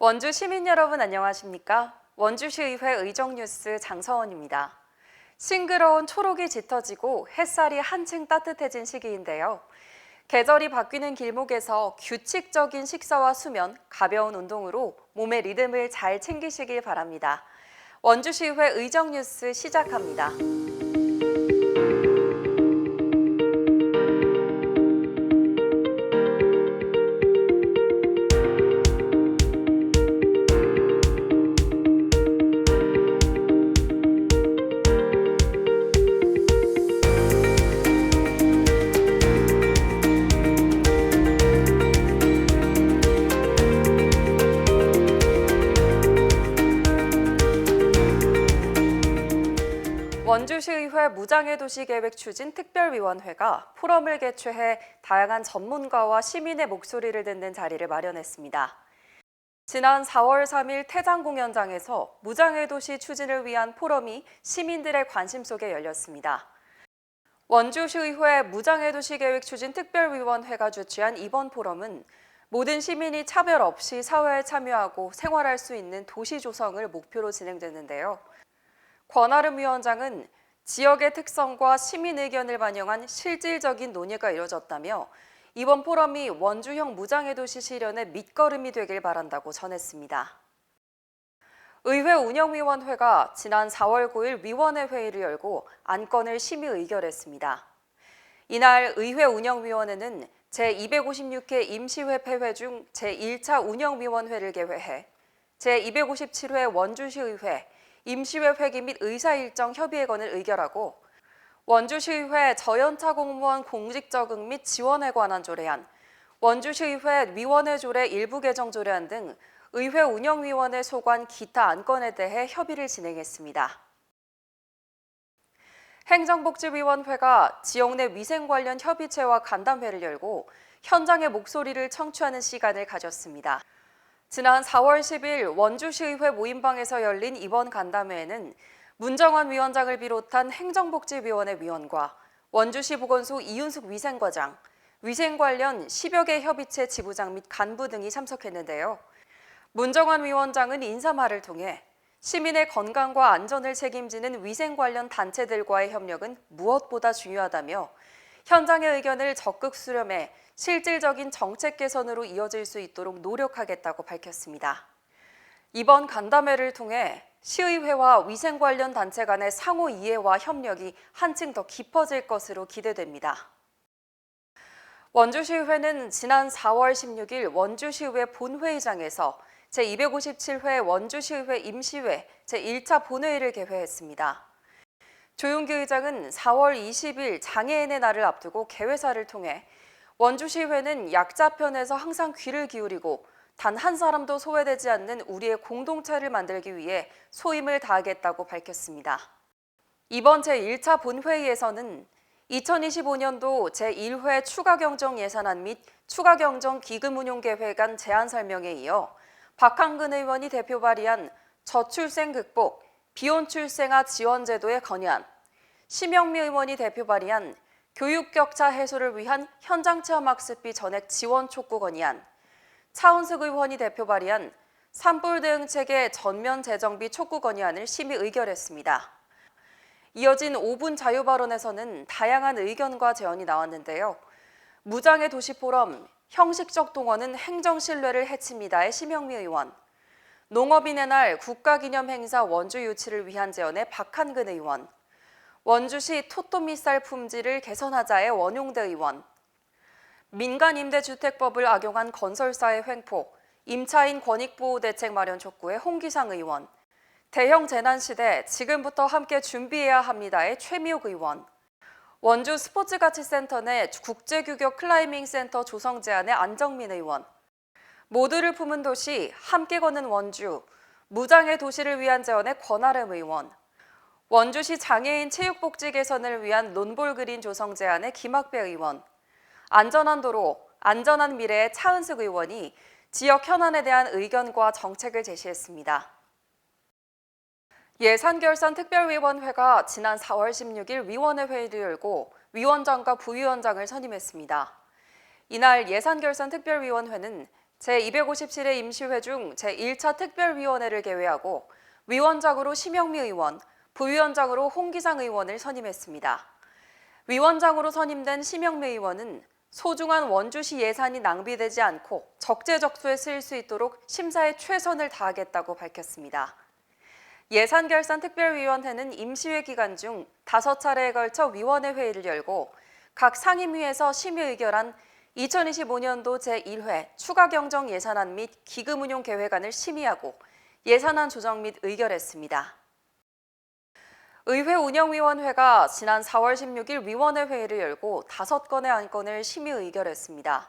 원주 시민 여러분 안녕하십니까? 원주시의회 의정뉴스 장서원입니다. 싱그러운 초록이 짙어지고 햇살이 한층 따뜻해진 시기인데요. 계절이 바뀌는 길목에서 규칙적인 식사와 수면, 가벼운 운동으로 몸의 리듬을 잘 챙기시길 바랍니다. 원주시의회 의정뉴스 시작합니다. 원주시의회 무장애 도시 계획 추진 특별위원회가 포럼을 개최해 다양한 전문가와 시민의 목소리를 듣는 자리를 마련했습니다. 지난 4월 3일 태장 공연장에서 무장애 도시 추진을 위한 포럼이 시민들의 관심 속에 열렸습니다. 원주시의회 무장애 도시 계획 추진 특별위원회가 주최한 이번 포럼은 모든 시민이 차별 없이 사회에 참여하고 생활할 수 있는 도시 조성을 목표로 진행되는데요. 권아름 위원장은 지역의 특성과 시민 의견을 반영한 실질적인 논의가 이뤄졌다며 이번 포럼이 원주형 무장애 도시 실현의 밑거름이 되길 바란다고 전했습니다. 의회 운영위원회가 지난 4월 9일 위원회 회의를 열고 안건을 심의 의결했습니다. 이날 의회 운영위원회는 제256회 임시회 폐회 중 제1차 운영위원회를 개회해 제257회 원주시의회 임시회 회기 및 의사일정 협의회건을 의결하고 원주시의회 저연차 공무원 공직적응 및 지원에 관한 조례안, 원주시의회 위원회 조례 일부 개정 조례안 등 의회 운영위원회 소관 기타 안건에 대해 협의를 진행했습니다. 행정복지위원회가 지역 내 위생 관련 협의체와 간담회를 열고 현장의 목소리를 청취하는 시간을 가졌습니다. 지난 4월 10일 원주시의회 모임방에서 열린 이번 간담회에는 문정환 위원장을 비롯한 행정복지위원회 위원과 원주시 보건소 이윤숙 위생과장, 위생 관련 10여 개 협의체 지부장 및 간부 등이 참석했는데요. 문정환 위원장은 인사말을 통해 시민의 건강과 안전을 책임지는 위생 관련 단체들과의 협력은 무엇보다 중요하다며 현장의 의견을 적극 수렴해 실질적인 정책 개선으로 이어질 수 있도록 노력하겠다고 밝혔습니다. 이번 간담회를 통해 시의회와 위생 관련 단체 간의 상호 이해와 협력이 한층 더 깊어질 것으로 기대됩니다. 원주시의회는 지난 4월 16일 원주시의회 본회의장에서 제257회 원주시의회 임시회 제1차 본회의를 개회했습니다. 조윤기 의장은 4월 20일 장애인의 날을 앞두고 개회사를 통해 원주시의회는 약자 편에서 항상 귀를 기울이고 단 한 사람도 소외되지 않는 우리의 공동체를 만들기 위해 소임을 다하겠다고 밝혔습니다. 이번 제1차 본회의에서는 2025년도 제1회 추가경정 예산안 및 추가경정 기금운용 계획안 제안 설명에 이어 박한근 의원이 대표 발의한 저출생 극복, 비혼출생아 지원제도의 건의안, 심영미 의원이 대표 발의한 교육격차 해소를 위한 현장체험학습비 전액 지원 촉구 건의안, 차은숙 의원이 대표 발의한 산불 대응체계 전면 재정비 촉구 건의안을 심의 의결했습니다. 이어진 5분 자유발언에서는 다양한 의견과 제언이 나왔는데요. 무장애 도시포럼, 형식적 동원은 행정신뢰를 해칩니다의 심영미 의원, 농업인의 날 국가기념행사 원주 유치를 위한 제언의 박한근 의원, 원주시 토토미쌀 품질을 개선하자의 원용대 의원, 민간임대주택법을 악용한 건설사의 횡포, 임차인 권익보호대책 마련 촉구의 홍기상 의원, 대형 재난시대 지금부터 함께 준비해야 합니다의 최미옥 의원, 원주 스포츠가치센터 내 국제규격 클라이밍 센터 조성 제안의 안정민 의원, 모두를 품은 도시 함께 걷는 원주, 무장애 도시를 위한 제언의 권아름 의원, 원주시 장애인 체육복지 개선을 위한 논볼그린 조성 제안의 김학배 의원, 안전한 도로, 안전한 미래의 차은숙 의원이 지역 현안에 대한 의견과 정책을 제시했습니다. 예산결산특별위원회가 지난 4월 16일 위원회 회의를 열고 위원장과 부위원장을 선임했습니다. 이날 예산결산특별위원회는 제257회 임시회 중 제1차 특별위원회를 개회하고 위원장으로 심영미 의원, 부위원장으로 홍기상 의원을 선임했습니다. 위원장으로 선임된 심영미 의원은 소중한 원주시 예산이 낭비되지 않고 적재적소에 쓰일 수 있도록 심사에 최선을 다하겠다고 밝혔습니다. 예산결산특별위원회는 임시회 기간 중 5차례에 걸쳐 위원회 회의를 열고 각 상임위에서 심의 의결한 2025년도 제1회 추가경정 예산안 및 기금운용 계획안을 심의하고 예산안 조정 및 의결했습니다. 의회운영위원회가 지난 4월 16일 위원회 회의를 열고 5건의 안건을 심의 의결했습니다.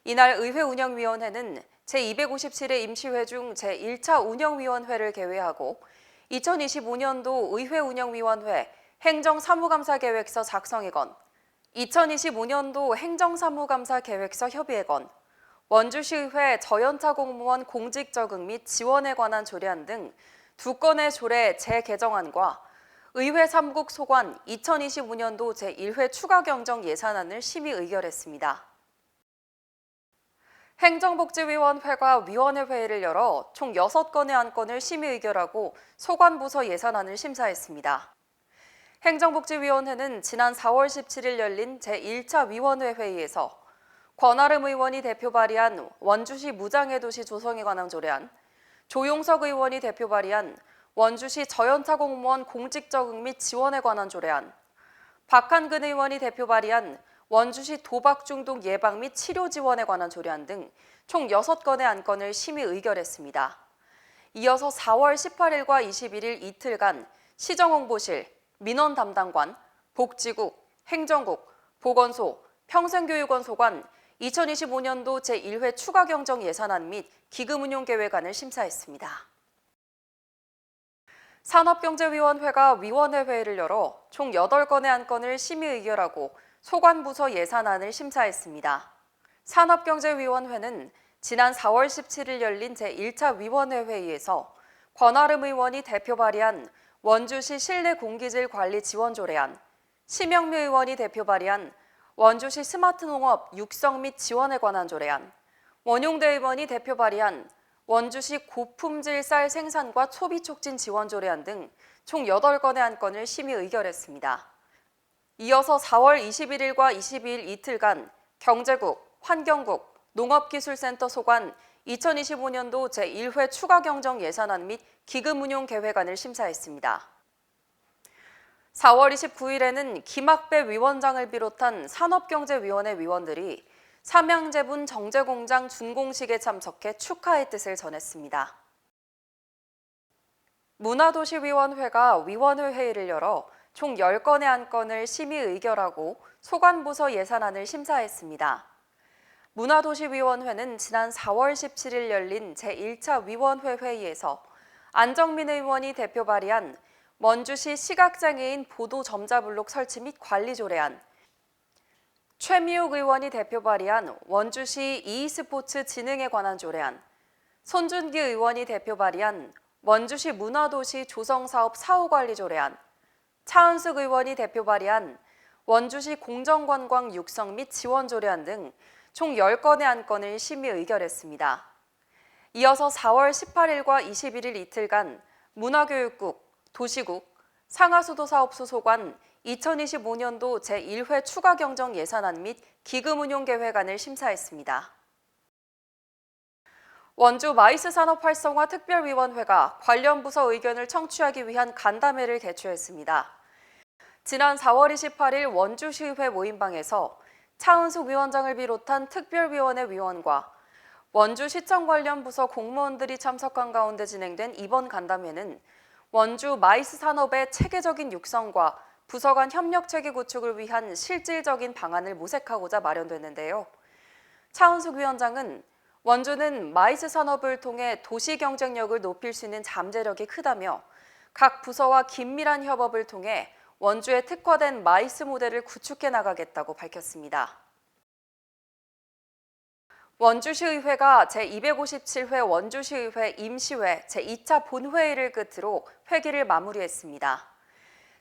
이날 의회운영위원회는 제257회 임시회 중 제1차 운영위원회를 개회하고 2025년도 의회운영위원회 행정사무감사계획서 작성의건, 2025년도 행정사무감사계획서 협의회건, 원주시의회 저연차 공무원 공직 적응 및 지원에 관한 조례안 등 2건의 조례 재개정안과 의회 3국 소관 2025년도 제1회 추가경정 예산안을 심의 의결했습니다. 행정복지위원회가 위원회 회의를 열어 총 6건의 안건을 심의 의결하고 소관부서 예산안을 심사했습니다. 행정복지위원회는 지난 4월 17일 열린 제1차 위원회 회의에서 권아름 의원이 대표 발의한 원주시 무장애 도시 조성에 관한 조례안, 조용석 의원이 대표 발의한 원주시 저연차 공무원 공직 적응 및 지원에 관한 조례안, 박한근 의원이 대표 발의한 원주시 도박 중독 예방 및 치료 지원에 관한 조례안 등 총 6건의 안건을 심의 의결했습니다. 이어서 4월 18일과 21일 이틀간 시정홍보실, 민원 담당관, 복지국, 행정국, 보건소, 평생교육원 소관 2025년도 제1회 추가경정 예산안 및 기금운용계획안을 심사했습니다. 산업경제위원회가 위원회 회의를 열어 총 8건의 안건을 심의 의결하고 소관부서 예산안을 심사했습니다. 산업경제위원회는 지난 4월 17일 열린 제1차 위원회 회의에서 권아름 의원이 대표 발의한 원주시 실내 공기질 관리 지원 조례안, 심영미 의원이 대표 발의한 원주시 스마트 농업 육성 및 지원에 관한 조례안, 원용대 의원이 대표 발의한 원주시 고품질 쌀 생산과 소비 촉진 지원 조례안 등 총 8건의 안건을 심의 의결했습니다. 이어서 4월 21일과 22일 이틀간 경제국, 환경국, 농업기술센터 소관 2025년도 제1회 추가경정 예산안 및 기금운용계획안을 심사했습니다. 4월 29일에는 김학배 위원장을 비롯한 산업경제위원회 위원들이 삼양제분 정제공장 준공식에 참석해 축하의 뜻을 전했습니다. 문화도시위원회가 위원회 회의를 열어 총 10건의 안건을 심의 의결하고 소관부서 예산안을 심사했습니다. 문화도시위원회는 지난 4월 17일 열린 제1차 위원회 회의에서 안정민 의원이 대표 발의한 원주시 시각장애인 보도 점자블록 설치 및 관리 조례안, 최미욱 의원이 대표 발의한 원주시 e스포츠 진흥에 관한 조례안, 손준기 의원이 대표 발의한 원주시 문화도시 조성사업 사후관리 조례안, 차은숙 의원이 대표 발의한 원주시 공정관광 육성 및 지원 조례안 등 총 10건의 안건을 심의 의결했습니다. 이어서 4월 18일과 21일 이틀간 문화교육국, 도시국, 상하수도사업소 소관 2025년도 제1회 추가경정 예산안 및 기금운용계획안을 심사했습니다. 원주 마이스 산업 활성화 특별위원회가 관련 부서 의견을 청취하기 위한 간담회를 개최했습니다. 지난 4월 28일 원주시의회 모임방에서 차은숙 위원장을 비롯한 특별위원회 위원과 원주시청 관련 부서 공무원들이 참석한 가운데 진행된 이번 간담회는 원주 마이스 산업의 체계적인 육성과 부서 간 협력 체계 구축을 위한 실질적인 방안을 모색하고자 마련됐는데요. 차은숙 위원장은 원주는 마이스 산업을 통해 도시 경쟁력을 높일 수 있는 잠재력이 크다며 각 부서와 긴밀한 협업을 통해 원주에 특화된 마이스 모델을 구축해 나가겠다고 밝혔습니다. 원주시의회가 제257회 원주시의회 임시회 제2차 본회의를 끝으로 회기를 마무리했습니다.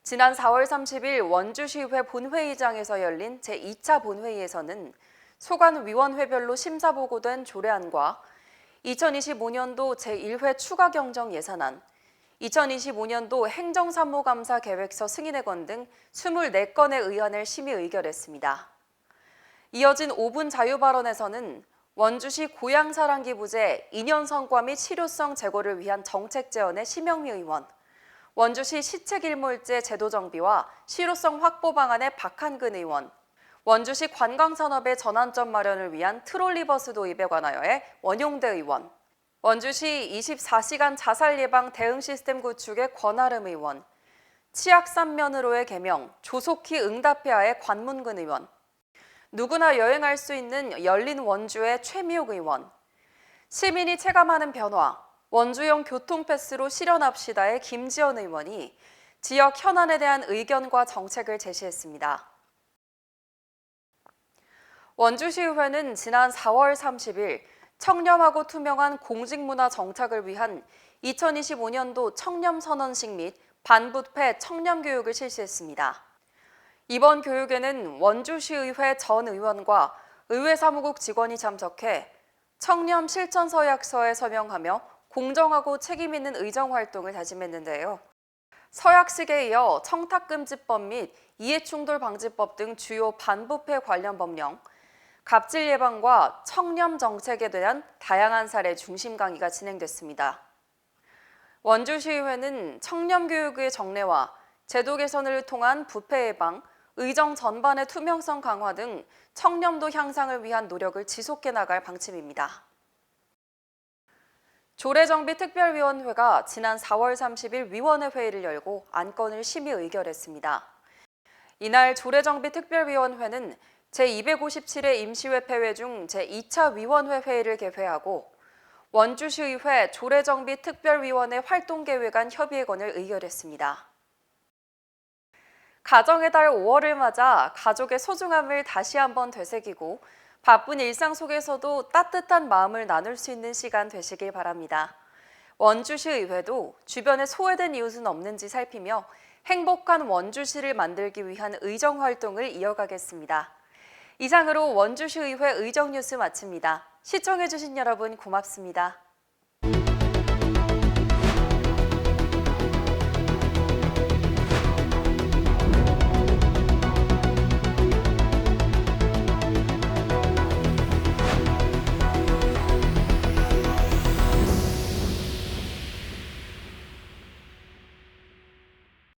지난 4월 30일 원주시의회 본회의장에서 열린 제2차 본회의에서는 소관위원회별로 심사보고된 조례안과 2025년도 제1회 추가 경정 예산안, 2025년도 행정사무감사 계획서 승인의 건 등 24건의 의안을 심의 의결했습니다. 이어진 5분 자유발언에서는 원주시 고향사랑기 부재 2년 성과 및 실효성 제고를 위한 정책 제언의 심영미 의원, 원주시 시책일몰제 제도 정비와 실효성 확보 방안의 박한근 의원, 원주시 관광산업의 전환점 마련을 위한 트롤리버스 도입에 관하여의 원용대 의원, 원주시 24시간 자살 예방 대응 시스템 구축의 권아름 의원, 치약 3면으로의 개명, 조속히 응답해야의 관문근 의원, 누구나 여행할 수 있는 열린 원주의 최미옥 의원, 시민이 체감하는 변화, 원주형 교통패스로 실현합시다의 김지연 의원이 지역 현안에 대한 의견과 정책을 제시했습니다. 원주시의회는 지난 4월 30일 청렴하고 투명한 공직문화 정착을 위한 2025년도 청렴선언식 및 반부패 청렴교육을 실시했습니다. 이번 교육에는 원주시의회 전 의원과 의회사무국 직원이 참석해 청렴 실천 서약서에 서명하며 공정하고 책임 있는 의정활동을 다짐했는데요. 서약식에 이어 청탁금지법 및 이해충돌방지법 등 주요 반부패 관련 법령, 갑질 예방과 청렴 정책에 대한 다양한 사례 중심 강의가 진행됐습니다. 원주시의회는 청렴교육의 정례와 제도 개선을 통한 부패 예방, 의정 전반의 투명성 강화 등 청렴도 향상을 위한 노력을 지속해 나갈 방침입니다. 조례정비특별위원회가 지난 4월 30일 위원회 회의를 열고 안건을 심의 의결했습니다. 이날 조례정비특별위원회는 제257회 임시회 폐회 중 제2차 위원회 회의를 개회하고 원주시의회 조례정비특별위원회 활동계획안 협의회건을 의결했습니다. 가정의 달 5월을 맞아 가족의 소중함을 다시 한번 되새기고 바쁜 일상 속에서도 따뜻한 마음을 나눌 수 있는 시간 되시길 바랍니다. 원주시의회도 주변에 소외된 이웃은 없는지 살피며 행복한 원주시를 만들기 위한 의정활동을 이어가겠습니다. 이상으로 원주시의회 의정뉴스 마칩니다. 시청해주신 여러분 고맙습니다.